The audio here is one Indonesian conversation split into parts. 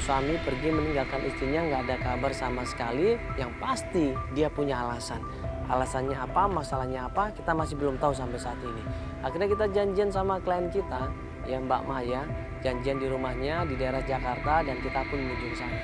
suami pergi meninggalkan istrinya, nggak ada kabar sama sekali, yang pasti dia punya alasan. Alasannya apa, masalahnya apa, kita masih belum tahu sampai saat ini. Akhirnya kita janjian sama klien kita, ya Mbak Maya, janjian di rumahnya di daerah Jakarta dan kita pun menuju ke sana.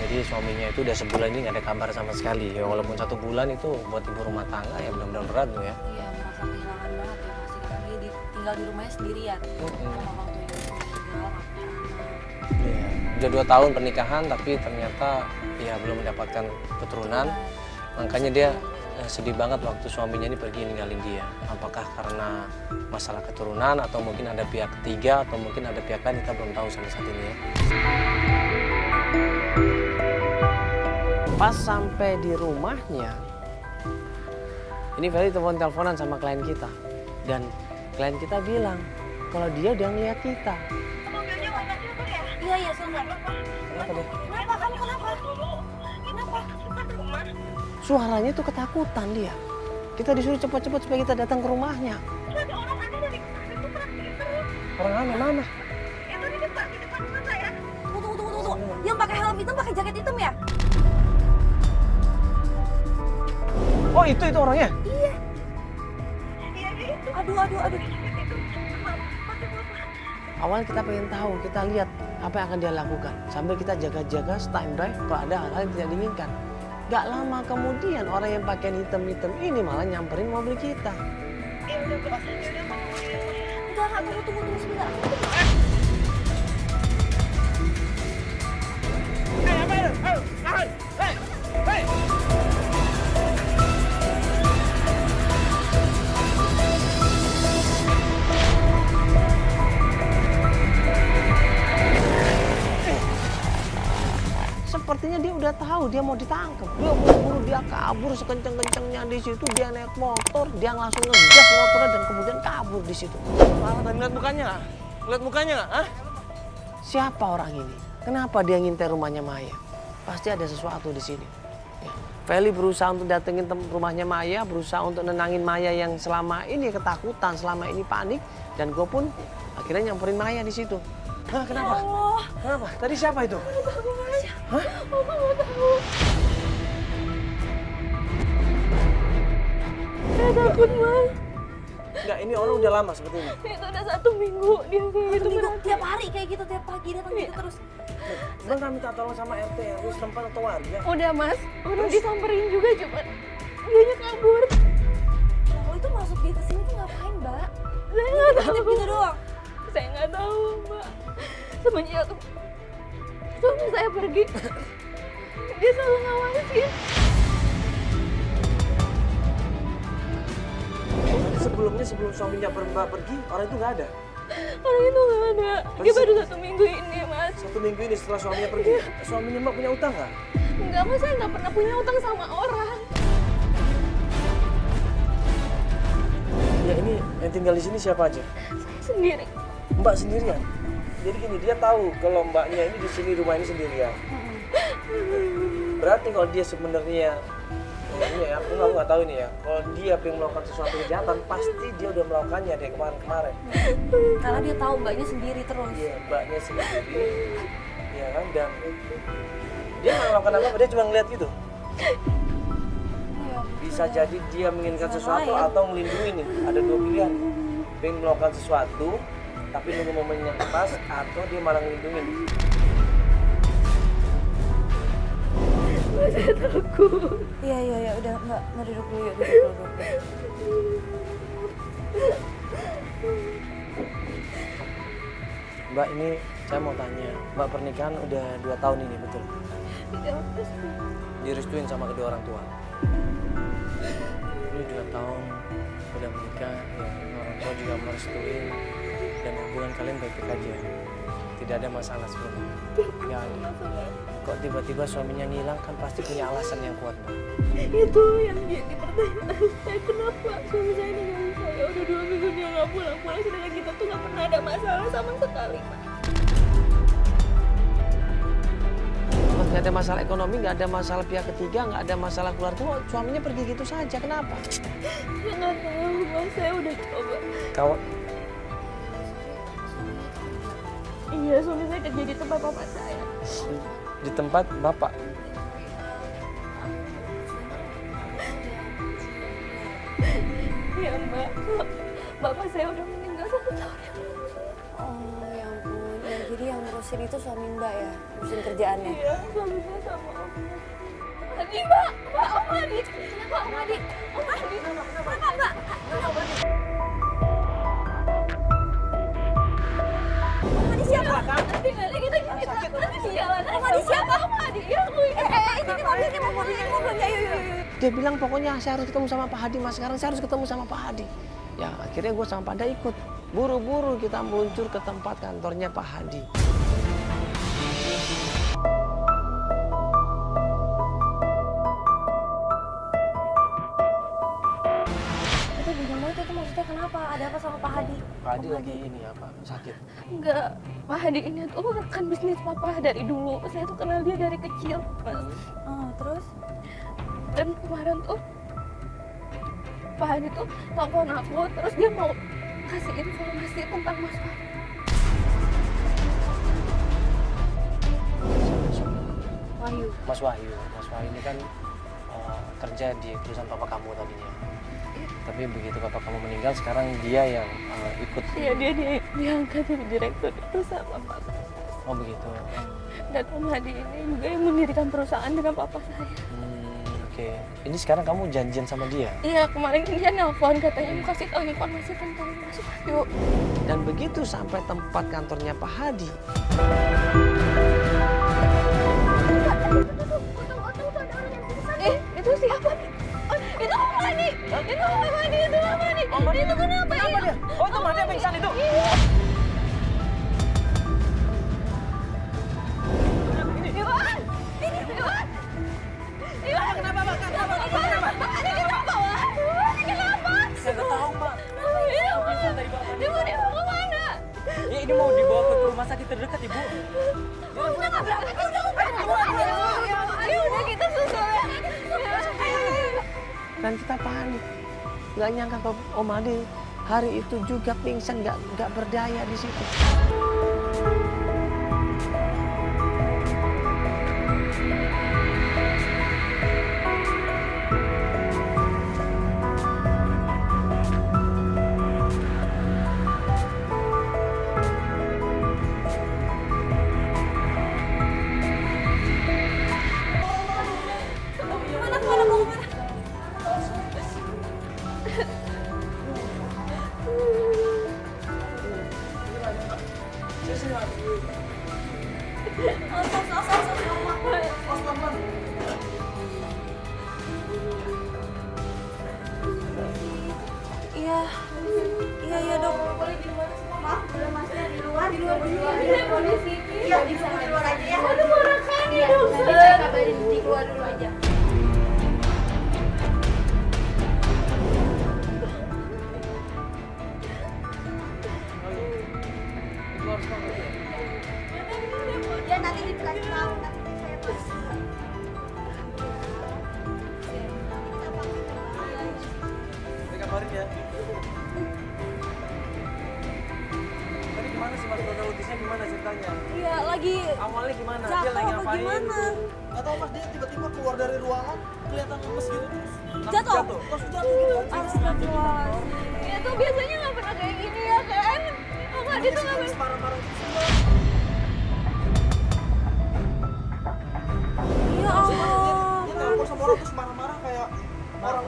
Jadi suaminya itu udah sebulan ini nggak ada kabar sama sekali. Ya walaupun 1 bulan itu buat ibu rumah tangga ya benar-benar berat tuh ya. Iya, merasa kehilangan banget ya pasti kan dia tinggal di rumahnya sendirian. Sama orang tua juga nggak punya anak. Iya, udah 2 tahun pernikahan tapi ternyata ya belum mendapatkan keturunan. Makanya dia sedih banget waktu suaminya ini pergi ninggalin dia. Apakah karena masalah keturunan atau mungkin ada pihak ketiga atau mungkin ada pihak lain, kita belum tahu sampai saat ini ya. Pas sampai di rumahnya, ini Feli teleponan sama klien kita. Dan klien kita bilang kalau dia udah ngeliat kita. Iya, iya, sebentar. Kenapa dia? Kenapa? Kamu kenapa? Kenapa? Suaranya tuh ketakutan dia. Kita disuruh cepat-cepat supaya kita datang ke rumahnya. Orang aneh mana? Tunggu. Yang pakai helm hitam, pakai jaket hitam ya? Oh itu orangnya? Iya. Aduh. Awalnya kita pengen tahu, kita lihat apa yang akan dia lakukan. Sambil kita jaga-jaga standby kalau ada hal-hal yang tidak diinginkan. Gak lama kemudian orang yang pakaian hitam-hitam ini malah nyamperin mobil kita. Enggak, tunggu sebentar. Sepertinya dia udah tahu dia mau ditangkap. Dia buru-buru dia kabur sekenceng-kencengnya di situ. Dia naik motor, dia langsung ngegas motornya dan kemudian kabur di situ. Dan lihat mukanya nggak? Lihat mukanya nggak? Hah? Siapa orang ini? Kenapa dia ngintai rumahnya Maya? Pasti ada sesuatu di sini. Ya. Feli berusaha untuk datengin rumahnya Maya, berusaha untuk nenangin Maya yang selama ini ketakutan, selama ini panik, dan gue pun akhirnya nyamperin Maya di situ. Hah, kenapa? Ya Allah. Kenapa? Tadi siapa itu? Hah? Mama nggak tahu. Saya takut, Mas. Enggak, ini orang udah lama seperti ini. Itu udah 1 minggu dia kayak gitu. Tiap hari kayak gitu, tiap pagi datang gitu terus. Bang, kami minta tolong sama RT, RW setempat atau warga. Udah Mas, udah disamperin juga cuman dianya kabur. Oh itu masuk dia ke sini tuh ngapain, Mbak? Saya nggak tahu. Gitu doang. Saya nggak tahu Mbak. Semenjak suami saya pergi, dia selalu ngawasin. Sebelum suaminya Mbak pergi, orang itu nggak ada. Orang itu nggak ada. Dia baru 1 minggu ini Mas. 1 minggu ini setelah suaminya pergi. Suaminya Mbak punya utang nggak? Enggak Mas, saya nggak pernah punya utang sama orang. Ya ini yang tinggal di sini siapa aja? Saya sendiri. Mbak sendirian. Jadi gini, dia tahu kalau Mbaknya ini di sini rumah ini sendirian. Berarti kalau dia sebenarnya ini ya, aku nggak tahu ini ya. Kalau dia pengen melakukan sesuatu kejahatan, pasti dia udah melakukannya dari kemarin-kemarin. Karena dia tahu Mbaknya sendiri terus. Iya, Mbaknya sendiri, ya kan, dan dia nggak melakukan apa-apa, dia cuma ngeliat gitu. Iya. Bisa jadi dia menginginkan sesuatu atau melindungi nih. Ada 2 pilihan. Pengen melakukan sesuatu, tapi nunggu momen yang pas, atau dia malah ngelindungin. Saya takut. Iya, udah nggak duduk dulu, yuk duduk. Mbak, ini saya mau tanya, Mbak pernikahan udah 2 tahun ini, betul? Tidak Mas. Direstuin sama kedua orang tua? Ini 2 tahun udah menikah, ya, orang tua juga merestuin, dan hubungan kalian baik-baik aja. Tidak ada masalah sebelumnya? Nggak ada. Kok tiba-tiba suaminya ngilang, kan pasti punya alasan yang kuat, Mbak. Itu yang jadi pertanyaan saya, kenapa suami saya ninggalin saya udah 2 minggu dia nggak pulang-pulang, sedangkan kita tuh nggak pernah ada masalah sama sekali Pak. Mas lihat ada masalah ekonomi, nggak ada masalah pihak ketiga, nggak ada masalah keluarga. Kok suaminya pergi gitu saja? Kenapa? Ya nggak tahu mas, saya udah coba. Kau Iya, suami saya kerja di tempat bapak saya. di tempat bapak. Iya mbak, bapak saya udah meninggal 1 tahun yang lalu. Oh ya ampun, ya, jadi yang ngurusin itu suami mbak ya, ngurusin kerjaannya. Iya, suami saya sama om. Adi mbak, om Adi. Kenapa om Adi? Om Adi, kenapa mbak? Om Adi siapa? Tinggal kita gini. Om Adi siapa? Om Adi, ya aku ini mobilnya, yuk. Dia bilang pokoknya saya harus ketemu sama Pak Hadi mas. Sekarang saya harus ketemu sama Pak Hadi. Ya akhirnya gue sama Pada ikut. Buru-buru kita meluncur ke tempat kantornya Pak Hadi. Itu bingung banget itu maksudnya kenapa? Ada apa sama Pak Hadi? Pak Hadi lagi ini apa? Sakit. Enggak, Pak Hadi ini tuh rekan bisnis papa dari dulu. Saya tuh kenal dia dari kecil, mas. Oh, terus? Dan kemarin tuh Pak Hadi tuh telepon aku, terus dia mau kasih informasi tentang Mas Wahyu. Wahyu. Mas Wahyu. Mas Wahyu ini kan kerja di perusahaan papa kamu tadinya. Tapi begitu papa kamu meninggal, sekarang dia yang ikut. Iya, dia diangkat jadi direktur di perusahaan papa. Oh begitu. Dan Om Hadi ini juga yang mendirikan perusahaan dengan papa saya. Oke. Ini sekarang kamu janjian sama dia? Iya, kemarin dia nelpon katanya mau kasih tahu informasi tentang Mas Wahyu. Dan begitu sampai tempat kantornya Pak Hadi. Itu siapa nih? Oh, itu Om Hadi. Itu Om Hadi, itu Om Hadi. Itu kenapa ya? dia? Oh itu Madi yang pingsan itu? Iya. Iwan! Iwan! Iwan! Kenapa Mbak? Kenapa? Ini kenapa, Wan? Ini kenapa? Saya nggak tahu Mbak. Iya, Wan. Ibu dibawa kemana? Ya ini mau dibawa ke rumah sakit terdekat Ibu. Udah nggak berangkat? Ayo, udah kita susul ya. Ayo. Dan kita panik. Nggak nyangka kalau Om Hadi hari itu juga pingsan, nggak berdaya di situ. Iya dok. Boleh di luar semua, maaf, boleh masnya di luar dulu iya di luar aja ya. Aduh, marah kan Iya, dong. nanti saya kabarin di luar dulu aja. Ya nanti dikasih tahu nanti saya pasti. Saya kabarin ya. Tadi gimana sih Mas kronologisnya gimana ceritanya? Iya, lagi Awalnya gimana? Dia jatuh lagi apa ngapain? gimana? Gak tau mas, dia tiba-tiba keluar dari ruangan kelihatan lemes gitu terus Jatuh? langsung jatuh gitu aja. Astagfirullahaladzim. Ya tuh biasanya nggak pernah kayak gini ya kan? Om Hadi tuh nggak pernah. Marah-marah gitu semua. Ya Allah. Dia telepon sama orang terus marah-marah kayak orang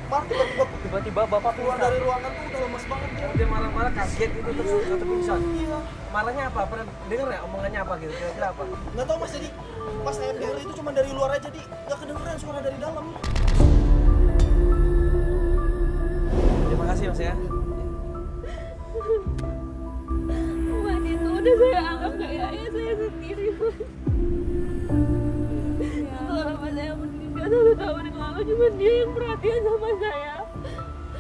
marah tiba-tiba Tiba-tiba Bapak keluar pingsan. dari ruangan tuh udah lemes banget dia. Dia marah-marah kaget gitu terus jatuh pingsan. Iya. Marahnya apa? Pernah denger ya omongannya apa gitu? Kira-kira apa? Gak tau mas, jadi pas saya denger itu cuma dari luar aja, jadi gak kedengeran suara dari dalam. Terima kasih Mas ya. Om Hadi tuh udah saya anggap kayak ayah saya sendiri. Setelah bapak saya meninggal 1 tahun yang lalu, cuma dia yang perhatian sama saya.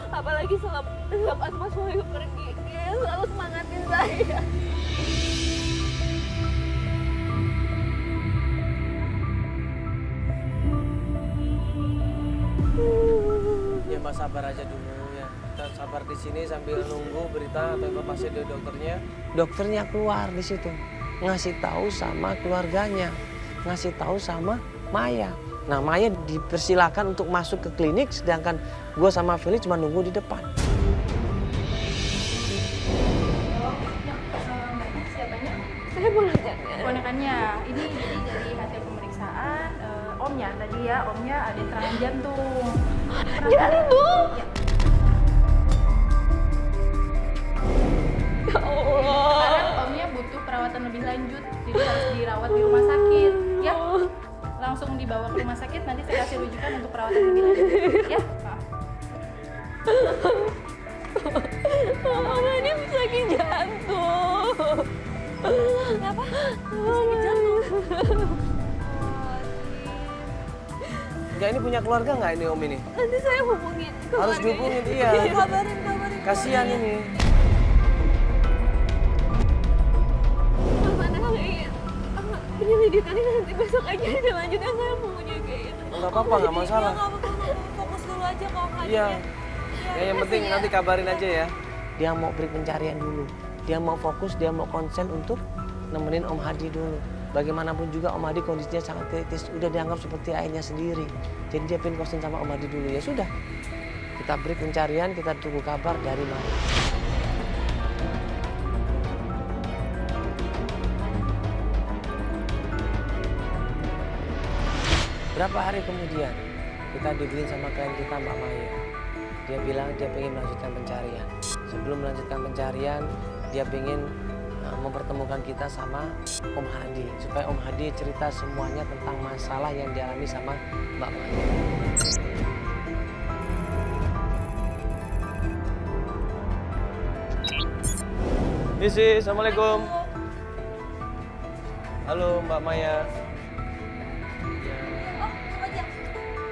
Apalagi selepas Mas Wahyu pergi, dia selalu semangatin saya. sabar aja dulu ya. Kita sabar di sini sambil nunggu berita atau informasi dari dokternya. Dokternya keluar di situ, ngasih tahu sama keluarganya, ngasih tahu sama Maya. Nah, Maya dipersilakan untuk masuk ke klinik, sedangkan gue sama Feli cuma nunggu di depan. Siapanya? Saya mau nanya. Ponakannya. Ini jadi dari hasil pemeriksaan omnya tadi ya, omnya ada serangan jantung. Jantung? Ya. Ya Allah. Sekarang omnya butuh perawatan lebih lanjut, jadi harus dirawat di rumah sakit. Ya, langsung dibawa ke rumah sakit. Nanti saya kasih rujukan untuk perawatan lebih lanjut. Ya. Mama ini sakit jantung. Kenapa? Sakit jantung. Enggak, ini punya keluarga nggak ini Om ini? Nanti saya hubungin keluarganya. Harus dihubungin, iya. Kabarin. Kasihan ini. Mana kayak penyelidikannya nanti besok aja dilanjutkan, saya maunya kayak gitu. Enggak apa-apa, nggak masalah. Nggak apa-apa, fokus dulu aja ke Om Hadi Iya. ya. Ya, yang penting nanti kabarin aja ya. Dia mau break pencarian dulu. Dia mau fokus, dia mau konsen untuk nemenin Om Hadi dulu. Bagaimanapun juga Om Hadi kondisinya sangat kritis, udah dianggap seperti ayahnya sendiri. Jadi dia pengen konsen sama Om Hadi dulu. Ya sudah, kita break pencarian, kita tunggu kabar dari Maya. Berapa hari kemudian kita dibeliin sama klien kita Mbak Maya. Dia bilang dia pengen melanjutkan pencarian. Sebelum melanjutkan pencarian, dia pengen mempertemukan kita sama Om Hadi. Supaya Om Hadi cerita semuanya tentang masalah yang dialami sama Mbak Maya. Misi, Assalamualaikum. Halo Mbak Maya.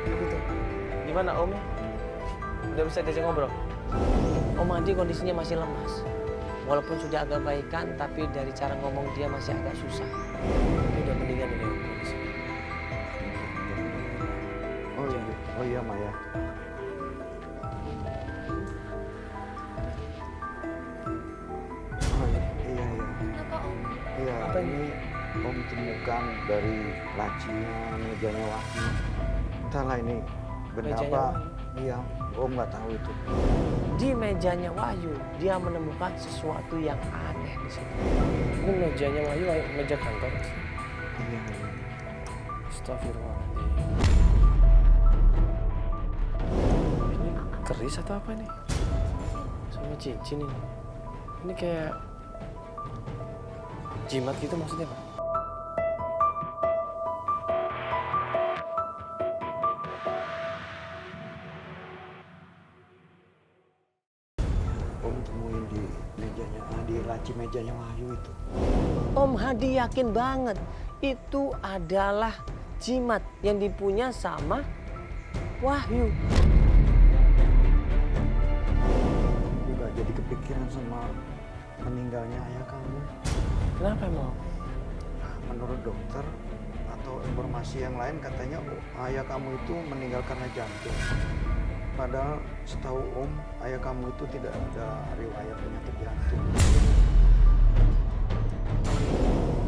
Begitu. Gimana Om? Udah bisa diajak ngobrol? Om Hadi kondisinya masih lemas. Walaupun sudah agak baikan, tapi dari cara ngomong dia masih agak susah. Ini udah mendingan ini Om. Oh iya Maya. Oh iya. Kenapa Om? Iya, ini Om temukan dari lacinya mejanya Wahyu. Entahlah ini benda Mejanya apa? Wahyu? Iya, Om nggak tahu itu. Di mejanya Wahyu, dia menemukan sesuatu yang aneh di situ. Ini mejanya Wahyu, meja kantor. Iya. Astagfirullahaladzim. Ini keris atau apa nih? Sama cincin ini. Ini kayak jimat gitu maksudnya Pak? Om temuin di mejanya, di laci mejanya Wahyu itu. Om Hadi yakin banget itu adalah jimat yang dipunya sama Wahyu. Juga jadi kepikiran sama meninggalnya ayah kamu. Kenapa emang? Menurut dokter atau informasi yang lain katanya ayah kamu itu meninggal karena jantung. Padahal setahu Om, ayah kamu itu tidak ada riwayat penyakit jantung.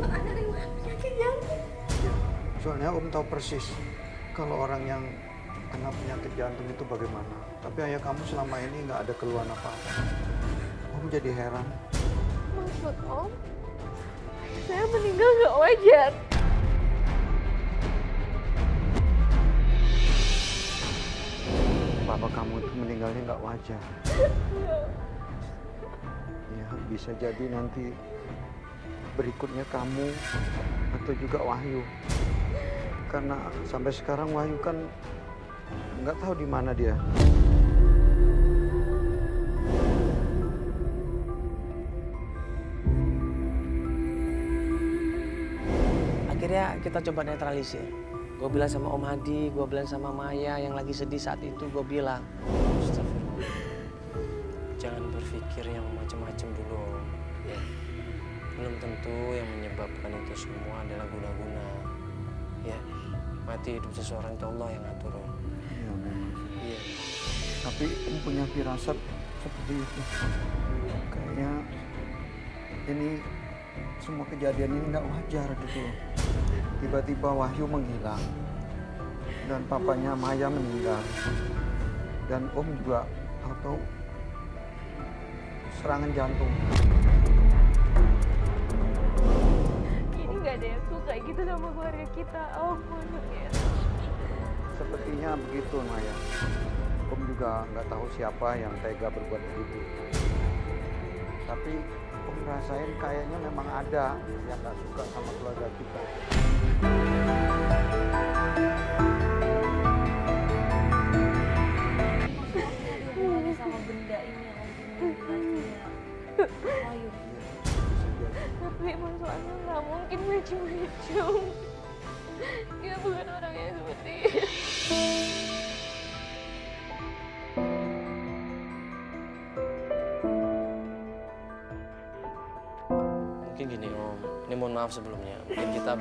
Ada riwayat penyakit jantung. Ya, soalnya Om tahu persis kalau orang yang kena penyakit jantung itu bagaimana. Tapi ayah kamu selama ini nggak ada keluhan apa-apa. Om jadi heran. Maksud Om, saya meninggal nggak wajar. Bapak kamu itu meninggalnya nggak wajar. Ya, bisa jadi nanti berikutnya kamu atau juga Wahyu. Karena sampai sekarang Wahyu kan nggak tahu di mana dia. Akhirnya kita coba netralisir. Gue bilang sama Om Hadi, gue bilang sama Maya yang lagi sedih saat itu, gue bilang, Astagfirullah. Jangan berpikir yang macam-macam dulu. Ya. Belum tentu yang menyebabkan itu semua adalah guna-guna. Ya. Mati hidup seseorang itu Allah yang ngatur. Ya, memang. Iya. Tapi Om punya firasat seperti itu. Kayaknya ini semua kejadian ini nggak wajar gitu loh. Tiba-tiba Wahyu menghilang dan papanya Maya meninggal dan Om juga tahu-tahu serangan jantung. Ini nggak ada yang suka gitu sama keluarga kita. Ampun ya. Sepertinya begitu Maya. Om juga nggak tahu siapa yang tega berbuat begitu. Tapi Om rasain kayaknya memang ada yang nggak suka sama keluarga kita. Hubungannya sama benda ini yang Om punya. Ayo. Tapi masalahnya nggak mungkin macam-macam. Dia bukan orang yang seperti itu. Mungkin gini Om, ini mohon maaf sebelumnya. Mungkin kita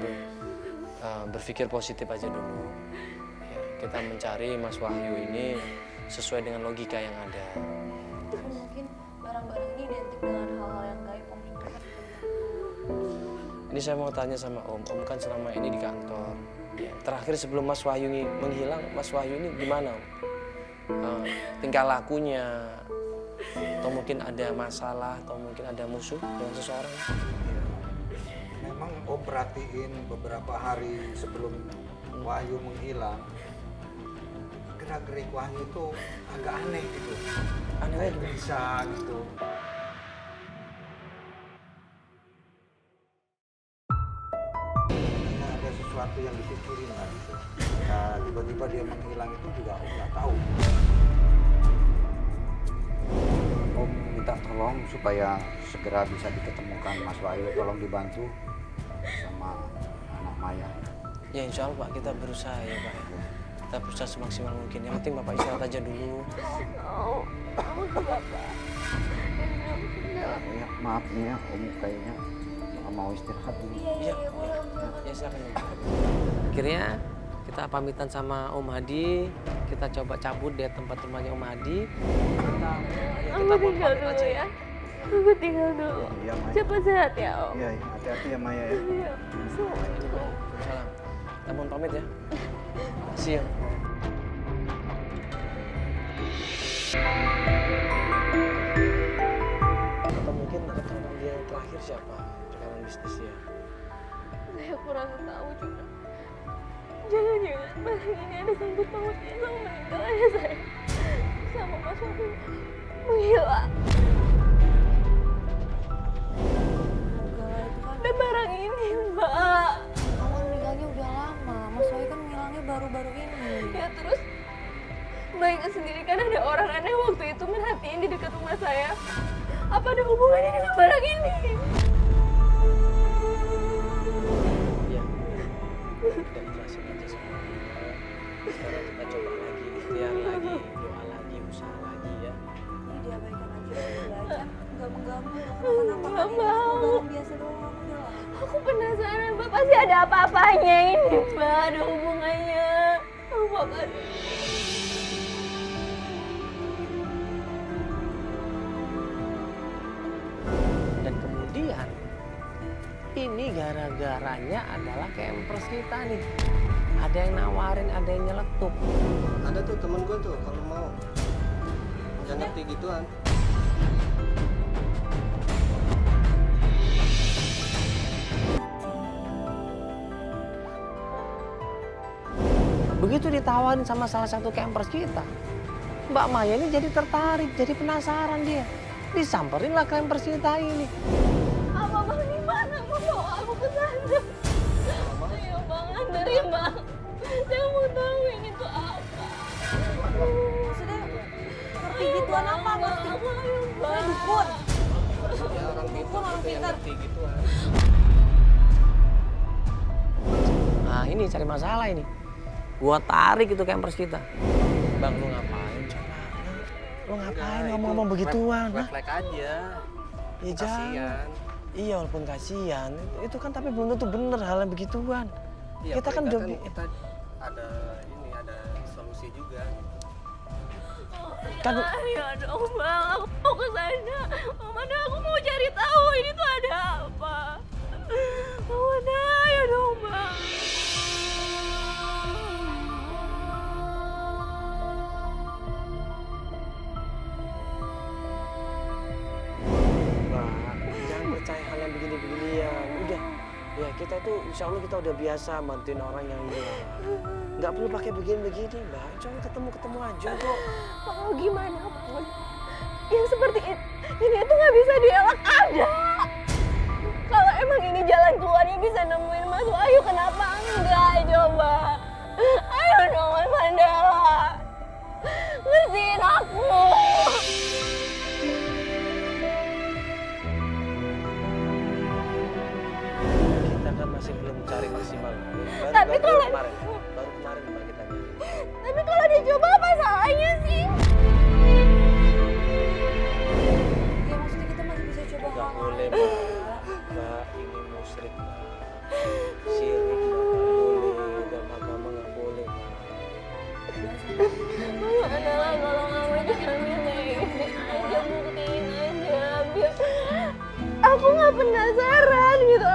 berpikir positif aja dulu. Ya, kita mencari Mas Wahyu ini sesuai dengan logika yang ada. Tapi mungkin barang-barang ini identik dengan hal-hal yang gaib Om. Ini saya mau tanya sama Om kan selama ini di kantor. Ya, terakhir sebelum Mas Wahyu menghilang, Mas Wahyu ini gimana Om? Tingkah lakunya, atau mungkin ada masalah, atau mungkin ada musuh dengan seseorang? Memang Om perhatiin beberapa hari sebelum Wahyu menghilang, gerak-gerik Wahyu itu agak aneh gitu. Aneh Kayak gimana? bisa gitu. Kayaknya ada sesuatu yang dipikirin lah gitu. Ya, tiba-tiba dia menghilang itu juga Om nggak tahu. Om minta tolong supaya segera bisa diketemukan Mas Wahyu. Tolong dibantu sama anak Maya. Ya insya Allah Pak, kita berusaha ya Pak ya. Kita berusaha semaksimal mungkin. Yang penting Bapak istirahat aja dulu. Ya, maaf nih ya, Om kayaknya mau istirahat dulu. Iya, ya silakan Om. Akhirnya kita pamitan sama Om Hadi, kita coba cabut dari tempat rumahnya Om Hadi. Aku tinggal dulu ya. Aku tinggal dulu. Iya, Maya. Cepat sehat ya Om. Iya, hati-hati ya Maya ya. Iya. Assalamualaikum. Salam. Kita mohon pamit ya. Makasih ya. Atau mungkin rekan dia yang terakhir siapa? Rekanan bisnis ya. Saya kurang tahu juga. Jangan-jangan malam ini ada sangkut pautnya sama meninggalnya saya. Sama Mas Wahyu menghilang. Enggak lah, itu kan Dan barang ini Mbak. kamu meninggalnya udah lama. Mas Wahyu kan menghilangnya baru-baru ini. Ya terus Mbak ingat sendiri kan ada orang aneh waktu itu merhatiin di dekat rumah saya. Apa ada hubungannya dengan barang ini? Iya. Kita ikhlasin aja sama dia. Sekarang kita coba lagi, ikhtiar lagi, doa lagi, usaha lagi ya. Ini diabaikan aja dulu aja. Nggak mengganggu, nggak kenapa-napa. Nggak Ini mau. cuma barang biasa doang. Udah lah. Aku penasaran Mbak, pasti ada apa-apanya ini Mbak, ada hubungannya. Makasih. Dan kemudian ini gara-garanya adalah campers kita nih. Ada yang nawarin, ada yang nyeletuk. Ada tuh temen gue tuh kalau mau yang ngerti gituan. Begitu ditawarin sama salah satu campers kita, Mbak Maya ini jadi tertarik, jadi penasaran dia. Disamperin lah campers kita ini. Apa Bang di mana? Mau bawa aku ke sana. Ayo Bang, anterin Bang. Saya mau tahu ini tuh apa. Maksudnya ngerti gituan apa? Ngerti? Saya dukun. Ya orang pintar Orang itu yang pintar. ngerti gituan. Nah ini cari masalah ini. Gua tarik itu campers kita. Bang, lu ngapain? Coba. Lo ngapain ngomong-ngomong begituan? Red Hah? flag aja. Ya jangan. Kasian. Iya walaupun kasihan, itu kan tapi belum tentu bener hal yang begituan. Iya, Kita kan mereka udah kita ada ini ada solusi juga. Kan Ayo dong bang, aku mau ke sana. Mana aku mau cari tahu ini tuh ada apa. Mana ayo dong bang. Mbak, jangan percaya hal yang begini-beginian. Udah, ya kita tuh insya Allah kita udah biasa bantuin orang yang hilang. Nggak perlu pakai begini-begini, Mbak. Insya Allah ketemu-ketemu aja kok. Mau gimana pun, yang seperti ini tuh nggak bisa dielak ada. Kalau emang ini jalan keluarnya bisa nemuin Mas Wahyu, kenapa enggak coba? Ayo dong Mas Mandala, ngertiin aku. Kita kan masih belum cari maksimal. Tapi kalau- baru kemarin Mbak kita nyari. Tapi kalau dicoba apa salahnya sih? Ya maksudnya kita masih bisa coba Nggak hal boleh, lain. Mbak. Ini musyrik, Mbak. Syirik, Mbak. Nggak boleh. Dalam agama nggak boleh, Mbak. Adalah kalau kamu jangan ini aja, buktiin aja biar aku nggak penasaran gitu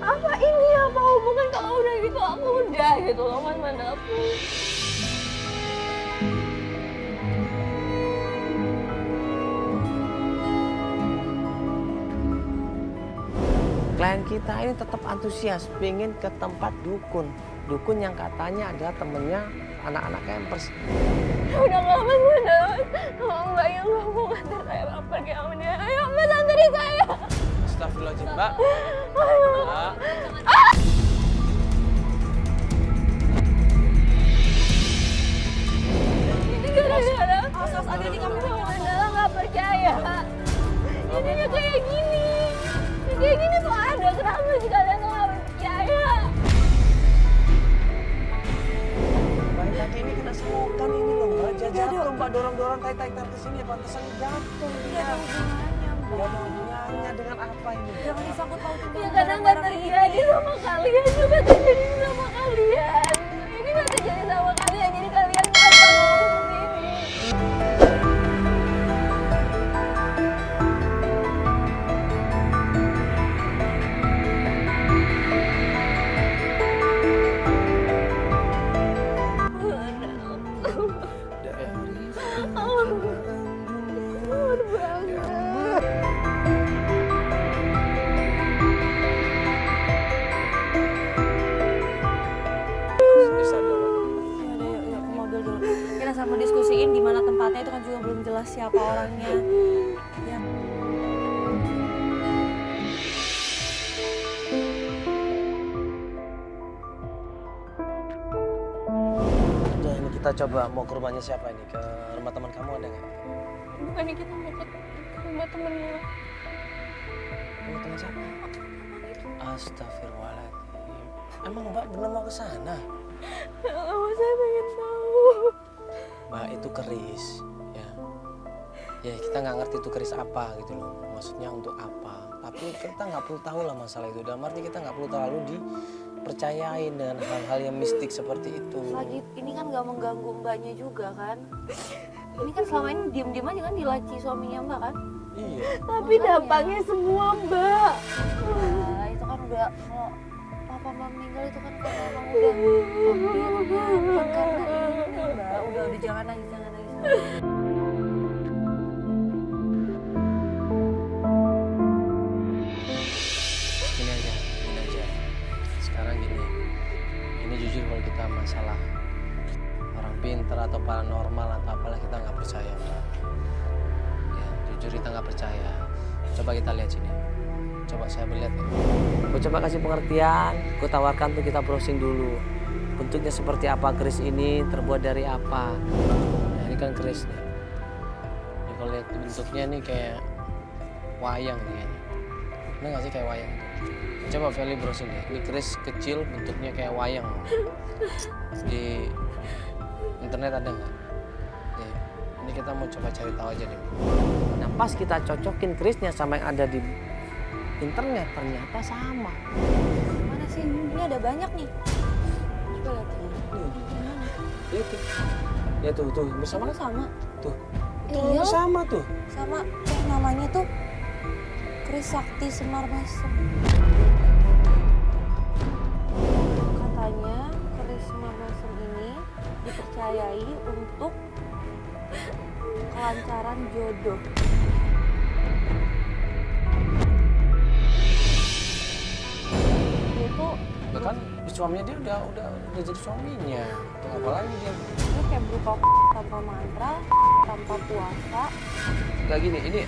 apa ini apa hubungan, kalau udah gitu aku udah gitu loh Mas Mandaku. Klien kita ini tetap antusias, pengen ke tempat dukun. Dukun yang katanya adalah temennya anak-anak campers. Udah nggak Mas Mandaku, kalau Mbak yang nggak mau nganter saya pergi sama dia, ayo Mas anterin saya. Astagfirullahaladzim, Mbak. Mbak. Ini gara-gara ada di kamar Mandala nggak percaya. Jadinya kayak gini. Kayak gini tuh ada, kenapa sih kalian tuh nggak percaya? Mbak kaki ini kena selokan ini loh, Mbak. Jatuh, Mbak dorong-dorong tarik-tarik ke sini, pantesan jatuh. Iya ada hubungannya, Gak Mbak. ada hubungannya dengan apa ini? Jangan disangkut pautin Ya karena nggak terjadi sama kalian juga terjadi sama kalian. Ini nggak terjadi sama kalian, jadi kalian nggak tahu seperti ini. Bisa dong. Yaudah, yuk ke mobil dulu. Kita sama diskusiin di mana tempatnya, itu kan juga belum jelas siapa orangnya. Ya. Udah ini kita coba mau ke rumahnya siapa ini? Ke rumah teman kamu ada nggak? Bukannya kita mau ke rumah temennya. Rumah teman siapa? Astagfirullahaladzim. Emang Mbak bener mau ke sana? Kalau saya pengen tahu. Mbak itu keris, ya. Ya kita nggak ngerti itu keris apa gitu loh. Maksudnya untuk apa? Tapi kita nggak perlu tahu lah masalah itu. Dalam arti kita nggak perlu terlalu dipercayain dengan hal-hal yang mistik seperti itu. Lagi ini kan gak mengganggu mbaknya juga kan. Ini kan selama ini diem-diem aja kan dilaci suaminya mbak kan. Iya. Tapi dampaknya semua Mbak. Nah, itu kan udah kalau papa mbak meninggal itu kan karena emang udah takdirnya, bukan karena ini mbak. Udah jangan nangis, jangan nangis. Gini aja. Sekarang gini, ini jujur kalau kita masalah orang pintar atau paranormal atau apalah kita nggak percaya, Mbak. Ya, jujur kita nggak percaya. Coba kita lihat sini. Coba saya melihat ya. Aku coba kasih pengertian, aku tawarkan tuh kita browsing dulu. Bentuknya seperti apa keris ini, terbuat dari apa. Nah, ini kan keris nih. Ini kalau lihat bentuknya nih kayak wayang nih kayaknya. Bener nggak sih kayak wayang itu? Coba Feli browsing deh. Ini keris kecil bentuknya kayak wayang. Di internet ada nggak? Nih, ini kita mau coba cari tahu aja nih. Nah pas kita cocokin kerisnya sama yang ada di internet, ternyata sama. Mana sih? Ini ada banyak nih. Coba lihat. Itu. Ya tuh, bersama Sama sama. Tuh. Iya. Sama tuh. Sama namanya tuh Kris Sakti Semar Mesem. Katanya Kris Semar Mesem ini dipercayai untuk kelancaran jodoh. Dia tuh Ya kan suaminya dia udah jadi suaminya. Tuh, apa lagi dia? dia kayak berupa tanpa mantra, tanpa puasa. Kayak gini, ini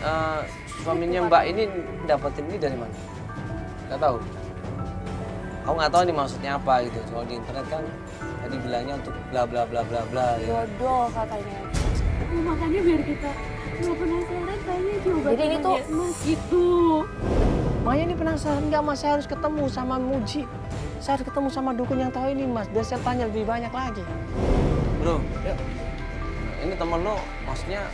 suaminya Mbak ini dapetin ini dari mana? Nggak tahu. Aku nggak tahu ini maksudnya apa gitu. Kalau di internet kan tadi bilangnya untuk bla bla bla bla bla. Gitu. Jodoh katanya. Makanya biar kita nggak penasaran tanya coba. Jadi ini tuh emas gitu. Makanya ini penasaran nggak mas, saya harus ketemu sama Muji. Saya harus ketemu sama dukun yang tahu ini mas, biar saya tanya lebih banyak lagi. Bro, ya. Ini temen lo, maksudnya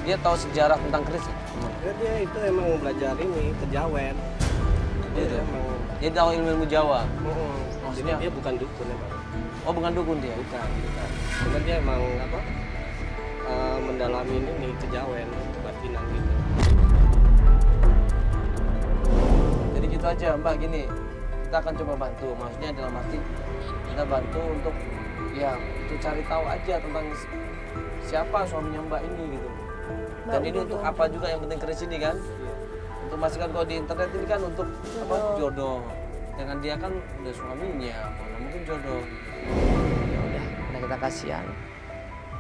dia tahu sejarah tentang keris ya? Ya, dia itu emang belajar ini kejawen. Dia tahu ilmu Jawa. Maksudnya dia bukan dukun emang. Oh bukan dukun dia? Bukan. Cuman dia emang apa? Mendalami ini kejawen, batinan gitu. Jadi gitu aja Mbak, gini. Kita akan coba bantu, maksudnya dalam arti kita bantu untuk ya untuk cari tahu aja tentang siapa suaminya Mbak ini gitu. Dan ini untuk apa juga yang penting keris ini kan? Untuk memastikan kalau di internet ini kan untuk apa jodoh. Dengan dia kan udah suaminya, mana mungkin jodoh. Ya udah, karena kita kasihan.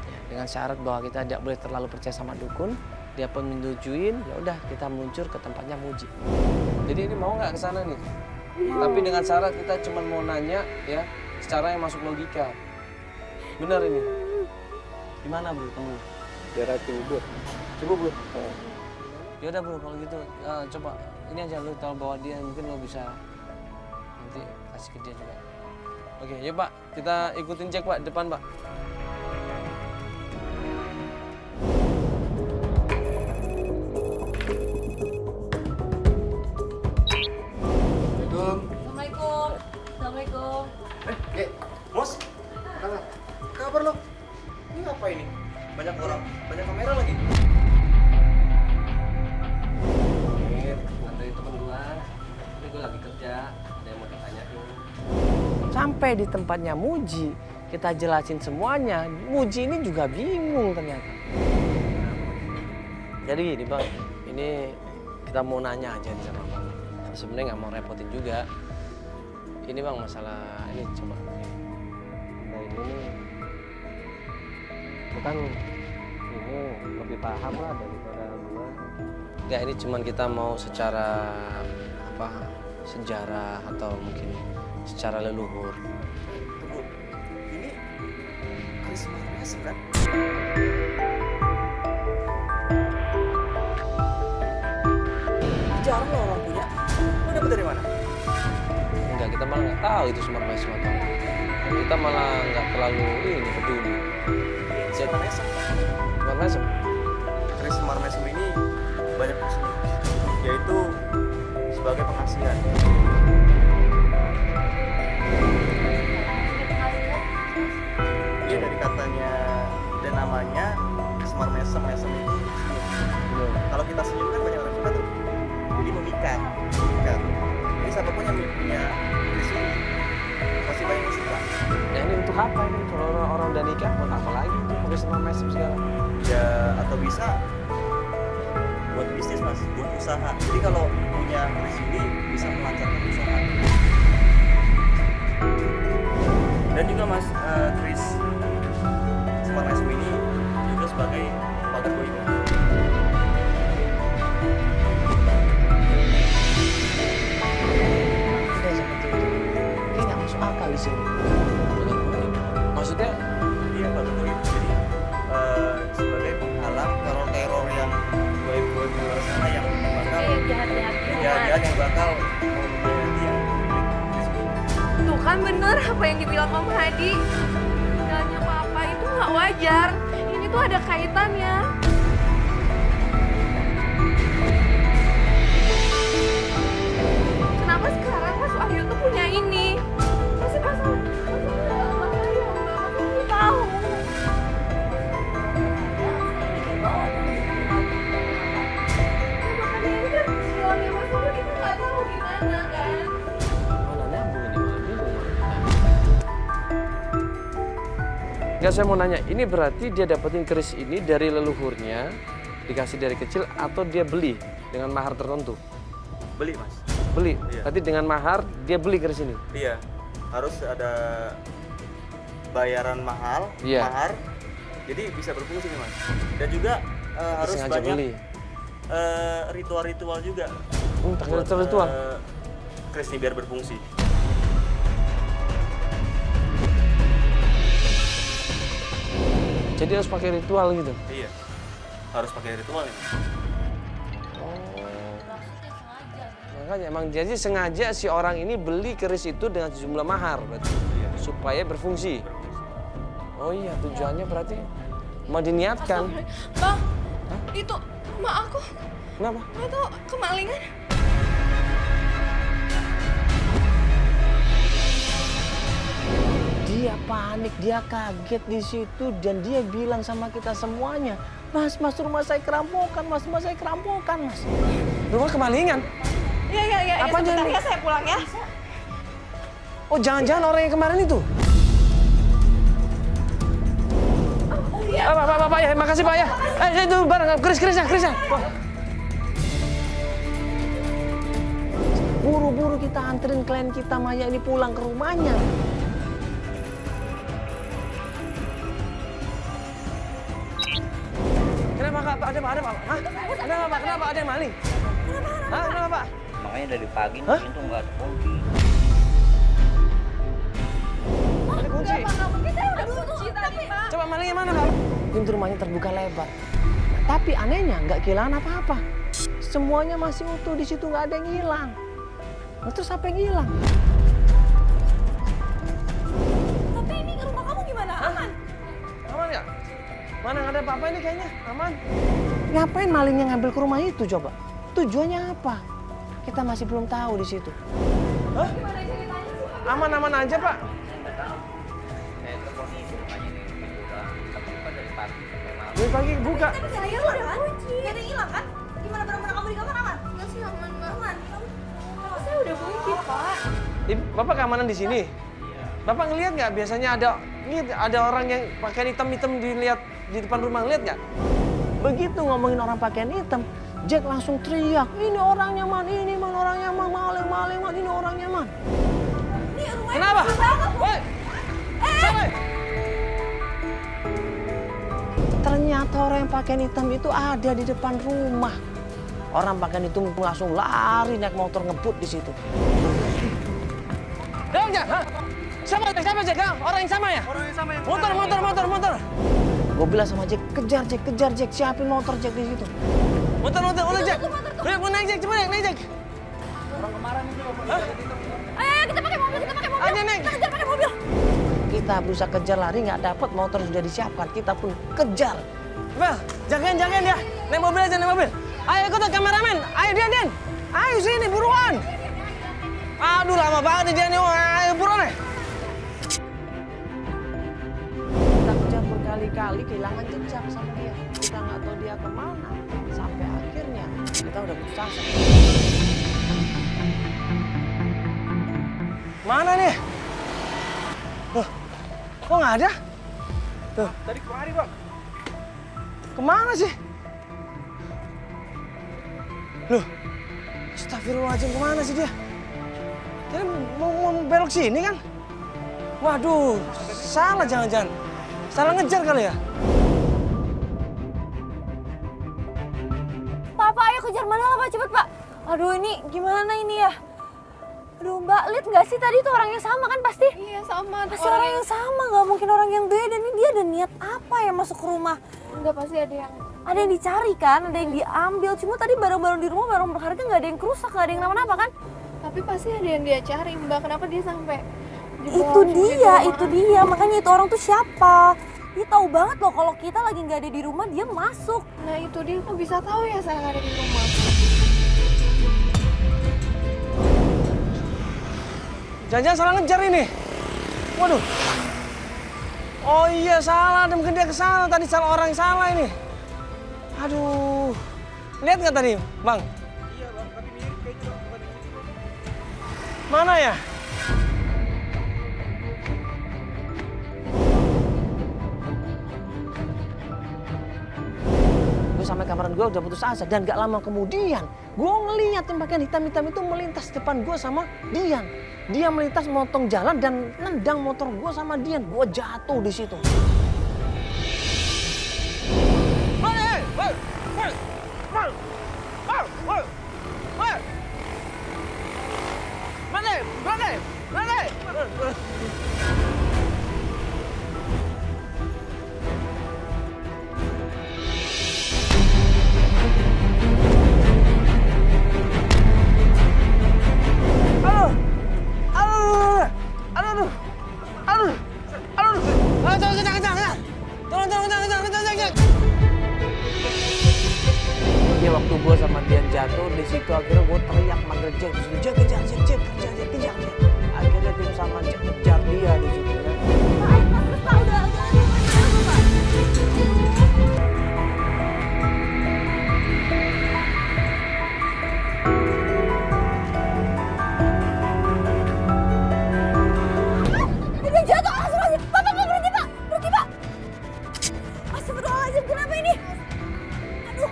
Ya, dengan syarat bahwa kita tidak boleh terlalu percaya sama dukun. Dia pun menyetujuin, ya udah kita meluncur ke tempatnya Muji. Jadi ini mau nggak ke sana nih? Tapi dengan syarat kita cuma mau nanya ya secara yang masuk logika. Benar ini? Di mana bro temen? Daerah Cibubur. Cibubur. Ya udah bro kalau gitu coba ini aja lu tahu bahwa dia mungkin lo bisa nanti kasih ke dia juga. Oke, yuk Pak, kita ikutin cek Pak depan Pak. Assalamualaikum. Assalamualaikum. Mos, kabar lo? Ini apa ini? Banyak orang, banyak kamera lagi. Anterin temen gua. Ini gua lagi kerja, ada yang mau ditanyain. Sampai di tempatnya Muji, kita jelasin semuanya. Muji ini juga bingung ternyata. Jadi gini bang, ini kita mau nanya aja nih sama bang. Sebenarnya nggak mau repotin juga. Ini bang masalah ini coba. Nah ini nih, bukan ini lebih paham lah daripada gua. Enggak, ini cuman kita mau secara apa sejarah atau mungkin secara leluhur. Tunggu, ini keris Marmes kan? Jarang loh orang punya. Lo dapet dari mana? Enggak, kita malah nggak tahu itu Semar Mesem atau apa. Kita malah nggak terlalu ini peduli. Semar Mesem. Semar Mesem. Keris Semar Mesem ini banyak fungsinya, yaitu sebagai pengasihan. Iya, dari katanya dan namanya Semar Mesem, Mesem itu senyum. Kalau kita senyum kan banyak orang suka tuh, jadi memikat. Jadi siapapun yang punya di sini pasti banyak yang suka. Nah ini untuk apa ini? Kalau orang udah nikah buat apa lagi? Pakai Semar Mesem segala. Ya atau bisa buat bisnis mas, buat usaha. Jadi kalau punya keris ini bisa melancarkan usaha. Dan juga mas, keris Semar Mesem ini juga sebagai pagar goibah. Tidak seperti itu. Ini nggak masuk akal di sini. Maksudnya Iya pagar goibah. Jadi sebagai penghalang teror-teror yang goib-goib di luar sana yang bakal Jahat-jahat. yang bakal menjadi yang milik keris ini. Tuh kan bener apa yang dibilang Om Hadi. Tinggalnya Papa itu nggak wajar. Ini tuh ada kaitannya. Kenapa sekarang Mas Wahyu tuh punya ini? Pasti masalah bahaya Mbak. Mas Wahyu tahu. Mana nyambung ini? Malah bingung. Nggak, saya mau nanya, ini berarti dia dapetin keris ini dari leluhurnya, dikasih dari kecil, atau dia beli dengan mahar tertentu? Beli mas. Beli. Iya. Berarti dengan mahar dia beli keris ini. Iya, harus ada bayaran mahal, Iya. mahar, jadi bisa berfungsi nih mas. Dan juga harus Sengaja banyak beli. ritual-ritual juga. Pakai Buat, ritual. keris ini biar berfungsi. Jadi harus pakai ritual gitu. Iya, harus pakai ritual ini. Makanya emang jadi sengaja si orang ini beli keris itu dengan sejumlah mahar berarti. Iya. Supaya berfungsi. Oh iya, tujuannya berarti mau diniatkan. Bang, itu emak aku Kenapa? itu kemalingan. Dia panik, dia kaget di situ dan dia bilang sama kita semuanya, Mas, rumah saya kerampokan, Mas, rumah saya kerampokan, Mas. Rumah kemalingan? Iya, Apanya sebentar ini? ya saya pulang ya. Oh, jangan-jangan orang yang kemarin itu? Pak, ya, makasih Pak ya. Itu barang, kerisnya. Wah. Buru-buru kita anterin klien kita Maya ini pulang ke rumahnya. Kenapa Kak? Ada apa? Hah? Kenapa? Ada yang maling? Hah? Kenapa Pak? Makanya dari pagi Hah? pintu nggak ada kunci. Ada kunci. Nggak mungkin, saya udah kunci tadi, Pak. Coba malingnya mana Pak? Pintu rumahnya terbuka lebar. Tapi anehnya nggak kehilangan apa-apa. Semuanya masih utuh di situ, nggak ada yang hilang. Nah, terus apa yang hilang? Tapi ini rumah kamu gimana? Aman? Aman nggak? Mana nggak ada apa-apa ini kayaknya aman. Ngapain malingnya ngambil ke rumah itu coba? Tujuannya apa? Kita masih belum tahu di situ. Hah? Aman-aman aja Pak. Saya telepon itu rumahnya ini pintu udah terbuka dari pagi sampai malam. Dari pagi buka. Tapi nggak ada yang hilang kan? Nggak ada yang hilang kan? Gimana barang-barang kamu di kamar aman? Nggak sih, aman, Mbak. Aman. Saya udah kunci, Pak. Bapak keamanan di sini. Bapak ngelihat nggak biasanya ada orang yang pakaian hitam-hitam dilihat di depan rumah, ngeliat nggak? Begitu ngomongin orang pakaian hitam, Jack langsung teriak, ini orangnya man, ini man orangnya man, maling man, ini orangnya man. Ini rumahnya Kenapa? kecil banget. Woi, sampai. Ternyata orang yang pakaian hitam itu ada di depan rumah. Orang pakaian hitam langsung lari naik motor ngebut di situ. Jack, hah? Siapa Jack? Hah? Orang yang sama ya? Orang yang sama yang Motor. Gue bilang sama Jack, kejar Jack, siapin motor Jack di situ. Motor Jack. Udah, mau naik Jack, coba naik Jack. Ayo, kita pakai mobil. Ayo naik. Kita kejar pakai mobil. Kita berusaha kejar lari, nggak dapat, motor sudah disiapkan, kita pun kejar. Bel, jagain dia. Naik mobil aja, naik mobil. Ayo ikut kameramen, ayo Den. Ayo sini, buruan. Aduh, lama banget nih dia nih, ayo buruan nih. Kita kejar berkali-kali, kehilangan jejak sama dia. Kita nggak tahu dia kemana. Sampai akhirnya kita udah putus asa. Mana nih? Loh, kok nggak ada? Tuh. Tadi kemari bang. Kemana sih? Loh, astagfirullahaladzim, kemana sih dia? Dia mau belok sini kan? Waduh, salah jangan-jangan. Salah ngejar kali ya? Pak, ayo kejar mana lah Pak, cepet Pak. Aduh ini gimana ini ya? Aduh Mbak, lihat nggak sih tadi tuh orangnya sama kan pasti? Iya, sama. Pasti orang yang sama, nggak mungkin orang yang beda. Ini dia ada niat apa ya masuk ke rumah? Enggak, pasti ada yang... Ada yang dicari kan, ada yang diambil. Cuma tadi barang-barang di rumah, barang berharga nggak ada yang kerusak, nggak ada yang kenapa-napa kan? Tapi pasti ada yang dia cari, Mbak. Kenapa dia sampai... Itu dia. Makanya itu orang tuh siapa? Dia tahu banget loh kalau kita lagi nggak ada di rumah, dia masuk. Nah itu dia, kok bisa tahu ya saya nggak ada di rumah? Jangan-jangan salah ngejar ini. Waduh. Oh iya, salah. Ada mungkin dia ke sana. Tadi salah orang yang salah ini. Aduh. Lihat nggak tadi, Bang? Iya bang, tapi mirip kayaknya bang, bukan ini. Mana ya? Gue sampai kamaran gue udah putus asa dan gak lama kemudian gue ngeliat yang pakaian hitam-hitam itu melintas depan gue sama Dian. Dia melintas motong jalan dan nendang motor gue sama Dian. Gue jatuh di situ. Ya waktu gue sama Dian jatuh di situ akhirnya gue teriak manggil Jack, Jack kejar, kejar. Akhirnya tim sama Jack kejar dia di situ ya. Dia jatuh, astagfirullahaladzim. Pak, berhenti Pak, Astagfirullahaladzim, kenapa ini? Aduh.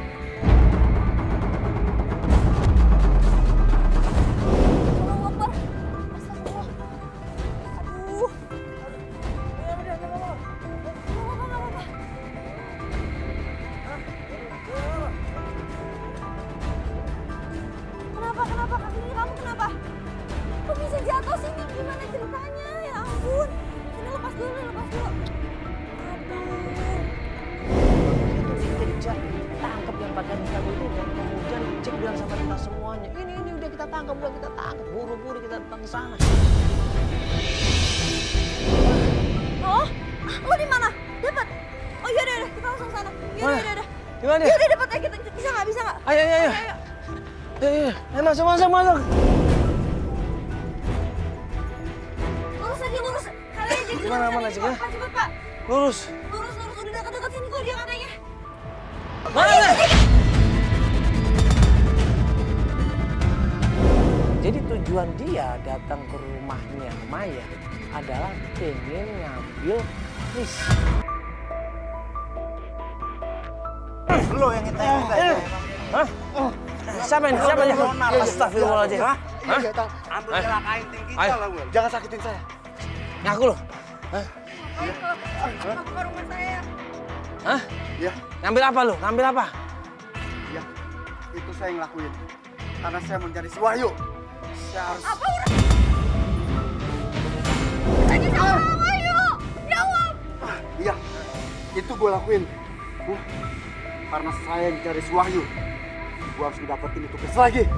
Allahu Akbar. Astagfirullah. Aduh. Udah, nggak apa-apa. Kenapa? Kakinya kamu kenapa? Kok bisa jatuh sini? Gimana ceritanya? Ya ampun. Sini lepas dulu. Aduh. Itu jadi Jack tangkap yang pakaian hitam itu dan kemudian Jack bilang sama kita semuanya, ini udah kita tangkap, buru-buru kita datang ke sana. Oh, lo di mana? Dapat? Oh iya udah, kita langsung ke sana. Yaudah. Gimana? Yaudah dapat ya, kita bisa nggak? Ayo. Masuk. Lurus aja. Kalian aja. Mana sih, ya? Cepet Pak. Lurus. Udah dekat-dekat sini kok dia katanya. Mana? Jadi tujuan dia datang ke rumahnya Maya adalah pengen ngambil Chris. Lo yang minta. Hah? Siapa ini? Astagfirullahaladzim. Hah? Ambil celakain tinggi Ayo. lah gue. Jangan sakitin saya. Ngaku lo. Mau ke rumah saya. Hah? Iya. Ngambil apa lo? Ngambil apa? Iya. Itu saya ngelakuin. Karena saya mencari si Wahyu. Saya harus... Apa udah? Tadi sama Wahyu. Jawab. Iya. Itu gue lakuin. Karena saya yang cari si Wahyu. Gue harus dapetin itu Chris lagi.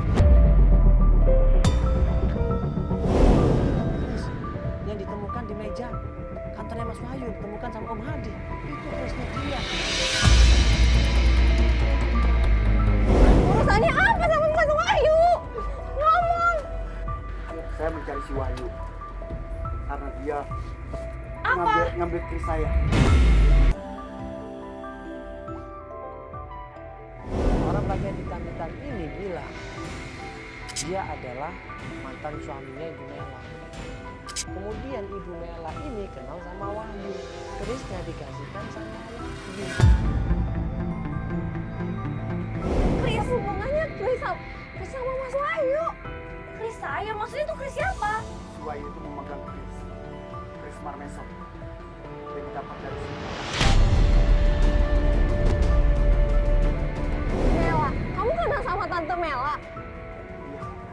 Yang ditemukan di meja kantornya Mas Wahyu, ditemukan sama Om Hadi. Itu Chrisnya dia. Urusannya apa sama Mas Wahyu? Ngomong. Saya mencari si Wahyu. Karena dia Apa? ngambil Chris saya. Orang bagian hitam-hitam ini bilang dia adalah mantan suaminya Ibu Mela. Kemudian Ibu Mela ini kenal sama Wahyu. Chrisnya dikasihkan sama Wahyu. Chris, hubungannya Chris sama Mas Wahyu. Chris saya, maksudnya itu Chris siapa? Si Wahyu itu memegang Chris Marmeson. Dia dapat dari sini. Mela, kamu kenal sama Tante Mela?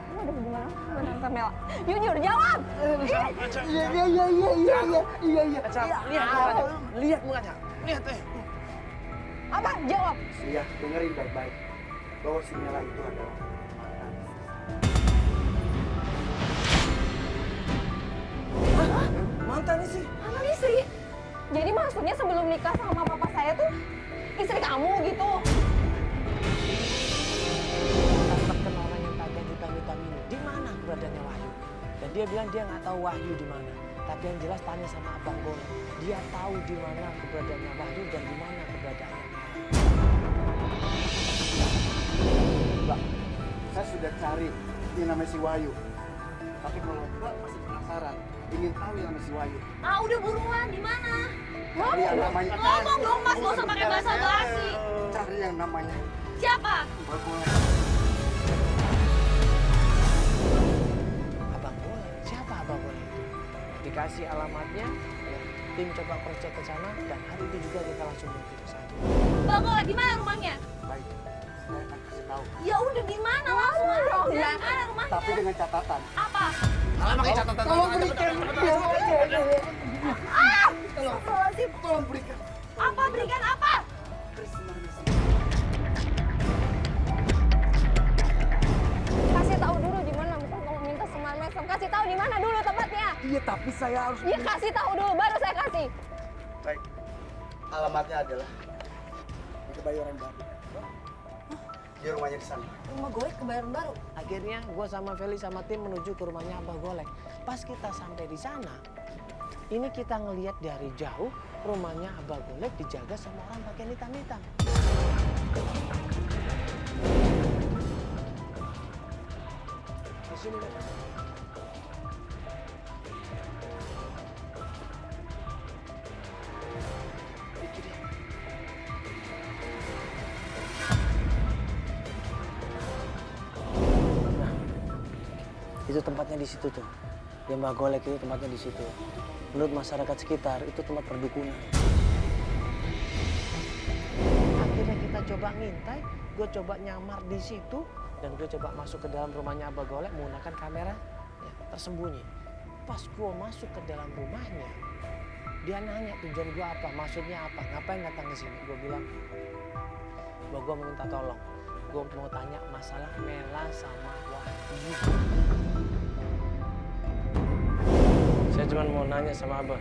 Kamu ada hubungan apa sama Tante Mela? Jujur, jawab! Lihat mukanya. Lihat. Apa? Jawab! Iya, dengerin baik-baik. Bahwa si Mela itu adalah Mantan istri. Mantan istri? Jadi maksudnya sebelum nikah sama papa saya tuh istri kamu gitu? Terkenal orang yang pakaian hitam-hitam ini. Di mana keberadaannya Wahyu? Dan dia bilang dia nggak tahu Wahyu di mana. Tapi yang jelas tanya sama Abang Bono. Dia tahu di mana keberadaannya Wahyu dan di mana keberadaannya Mela. Mbak, saya sudah cari yang namanya si Wahyu. Tapi kalau Mbak masih penasaran, ingin tahu yang si Wahyu. Ah udah buruan, di mana? Cari yang namanya. Ngomong dong Mas, gak usah pakai bahasa basi. Cari yang namanya Siapa? Mbak Golek. Abang Golek, siapa Abang Golek itu? Dikasih alamatnya, ya, tim coba cross check ke sana dan hari itu juga kita langsung menuju ke sana. Bang Golek, di mana rumahnya? Baik, saya akan kasih tahu. Ya udah di mana langsung aja. Di mana rumahnya? Tapi dengan catatan. Apa? Alamatnya catatan. Tolong berikan. Tolong berikan. Apa berikan apa? Kasih tahu dulu di mana, bukan kalau minta semar mesem. Kasih tahu di mana dulu tempatnya. Iya, tapi saya harus. Iya kasih tahu dulu, baru saya kasih. Baik. Alamatnya adalah di Kebayoran Baru. Di rumahnya di sana. Rumah gue Kebayoran Baru. Akhirnya gue sama Feli sama tim menuju ke rumahnya Abah Golek. Pas kita sampai di sana, ini kita ngelihat dari jauh rumahnya Abah Golek dijaga sama orang pakai hitam-hitam. Di sini Pak. Itu dia. Nah, itu tempatnya di situ tuh. Yang Mbak Golek itu tempatnya di situ. Menurut masyarakat sekitar itu tempat perdukunan. Akhirnya kita coba ngintai, gue coba nyamar di situ dan gue coba masuk ke dalam rumahnya Abah Golek menggunakan kamera ya, tersembunyi. Pas gue masuk ke dalam rumahnya, dia nanya tujuan gue apa, maksudnya apa, ngapain datang ke sini? Gue bilang, bahwa gue minta tolong, gue mau tanya masalah Mela sama Wahyu. Saya cuma mau nanya sama Abah.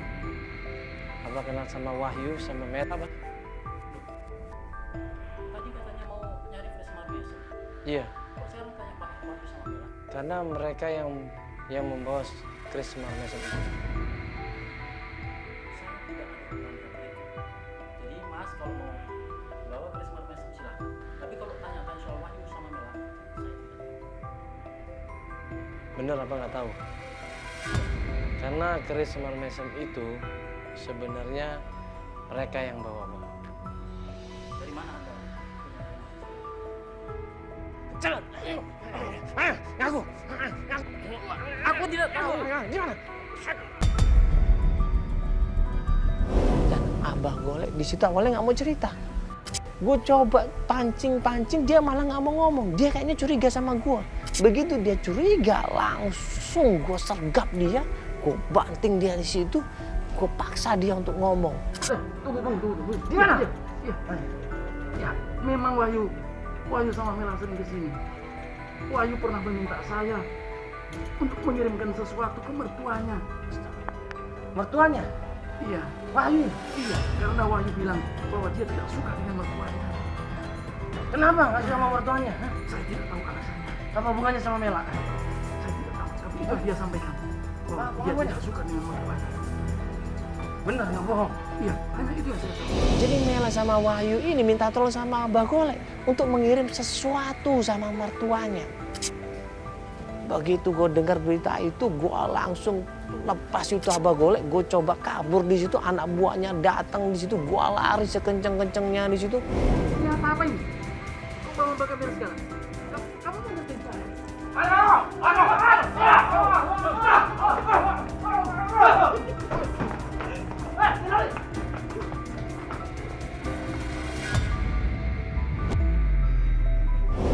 Abah kenal sama Wahyu sama Mela, Abah? Tadi katanya mau nyari Fresh Marmes. Iya, Kok sekarang tanya Pak Wahyu sama Mela? karena mereka yang membawa Chris Marmes itu. Saya tidak ada hubungan dengan mereka. Jadi Mas kalau mau bawa Fresh Marmes silakan. Tapi kalau tanya-tanya soal Wahyu sama Mela, saya tidak tahu. Bener apa nggak tahu? Karena Chris Marmesem itu sebenarnya mereka yang bawa, Bang. Dari mana Anda punya informasi? Jangan! Ngaku! Aku tidak tahu. Gimana? Dan Abah Golek di situ awalnya nggak mau cerita. Gue coba pancing-pancing, dia malah nggak mau ngomong. Dia kayaknya curiga sama gue. Begitu dia curiga, langsung gue sergap dia. Gue banting dia di situ, gue paksa dia untuk ngomong. Tunggu. Gimana? Ya, memang Wahyu sama Mela sering kesini. Wahyu pernah meminta saya untuk mengirimkan sesuatu ke mertuanya. Mertuanya? Iya, Wahyu? iya, karena Wahyu bilang bahwa dia tidak suka dengan mertuanya. Kenapa nggak sama mertuanya? Hah? Saya tidak tahu alasannya. Apa hubungannya sama Mela? Saya tidak tahu, tapi itu dia sampaikan bahwa dia tidak suka dengan mertuanya. Bener nggak bohong? Iya, hanya itu yang saya tahu. Jadi Mela sama Wahyu ini minta tolong sama Abah Golek untuk mengirim sesuatu sama mertuanya. Begitu gue dengar berita itu, gue langsung lepas itu Abah Golek. Gue coba kabur di situ, anak buahnya datang di situ, gue lari sekenceng-kencengnya di situ. Ini apa ini? Kok bawa bakar beres segala? Kamu mau ngertiin saya?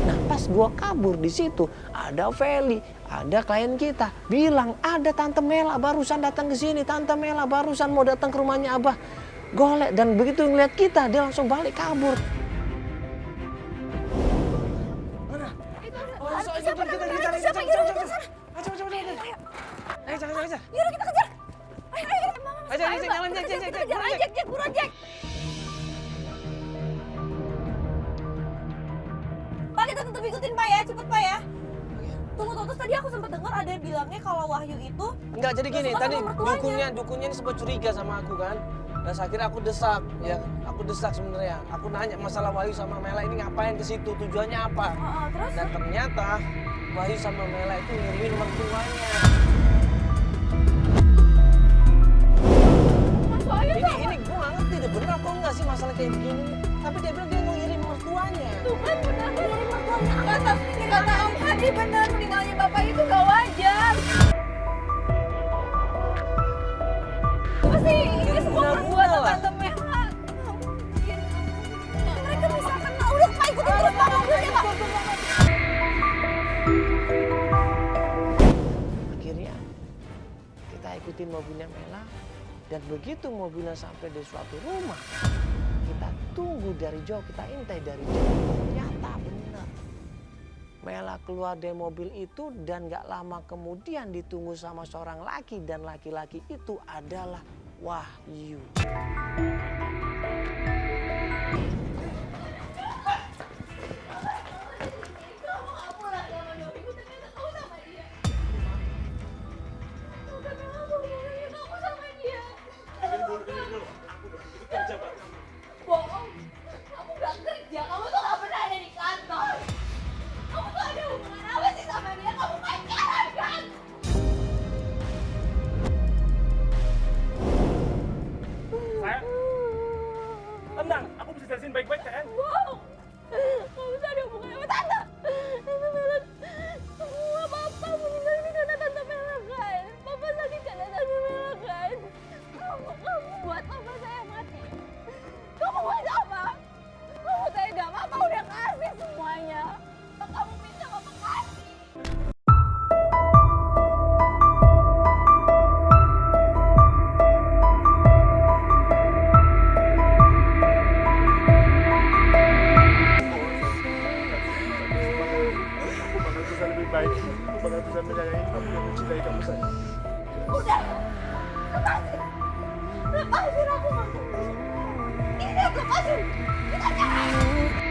Nah pas gue kabur di situ, ada Feli, ada klien kita bilang ada Tante Mela barusan datang ke sini, Tante Mela barusan mau datang ke rumahnya Abah Golek. Dan begitu ngeliat kita, dia langsung balik kabur. Yaudah kita kejar. Ayo, Jack, buruan Jack. Pak, kita tetap ikutin Pak ya, cepet Pak ya. Tunggu, terus tadi aku sempat dengar ada yang bilangnya kalau Wahyu itu Enggak, jadi gini, suka tadi sama mertuanya. dukunnya ini sempat curiga sama aku kan. Dan akhirnya aku desak, ya aku desak sebenarnya. Aku nanya masalah Wahyu sama Mela ini ngapain ke situ, tujuannya apa. terus? Dan ternyata Wahyu sama Mela itu ngirimin mertuanya. Ini gue gak ngerti deh, bener apa enggak sih masalah kayak begini. Tapi dia bilang dia mau ngirim mertuanya. Tuh kan benar ngirim mertuanya. Kata Om Hadi benar, meninggalnya bapak itu gak wajar. Pasti ini semua perbuatan Tante Mela. Mereka bisa kenal. Udah Pak ikutin terus Pak mobilnya Pak. Akhirnya kita ikutin mobilnya Mela. Dan begitu mobilnya sampai di suatu rumah, kita tunggu dari jauh, kita intai dari jauh. Ternyata benar. Mela keluar dari mobil itu dan gak lama kemudian ditunggu sama seorang laki. Dan laki-laki itu adalah Wahyu. Bohong, kamu gak kerja, kamu tuh gak pernah ada di kantor. Kamu tuh ada hubungan apa sih sama dia? Kamu pacaran kan? Sayang, tenang, aku bisa jelasin baik-baik sayang. Bohong, kamu tuh ada hubungan sama Tante. Tante Mela, semua papa meninggal ini karena Tante Mela kan? Papa sakit karena Tante Mela kan? Kamu buat papa saya mati. Kamu buat apa? Kamu tega, papa udah kasih semuanya. Kamu minta papa kasih. Aku bakal bisa lebih baik. Aku bakal bisa menyayangi kamu dan mencintai kamu sayang. Udah, lepasin. Lepasin aku. Ini lepasin. Kita jangan.